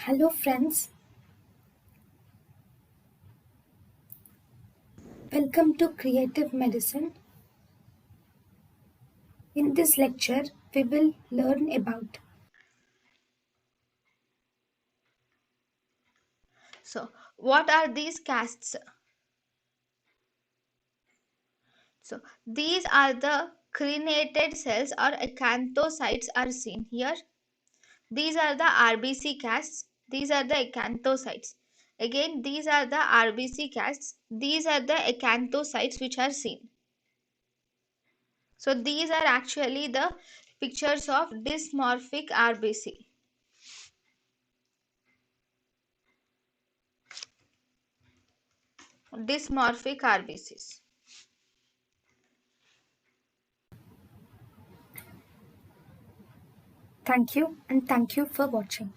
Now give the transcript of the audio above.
Hello friends, welcome to Creative Medicine. In this lecture, we will learn about So, what are these casts? So, these are the crenated cells or acanthocytes are seen here. These are the RBC casts. These are the acanthocytes. Again, these are the RBC casts. These are the acanthocytes which are seen. So, these are actually the pictures of dysmorphic RBC. Dysmorphic RBCs. thank you and thank you for watching.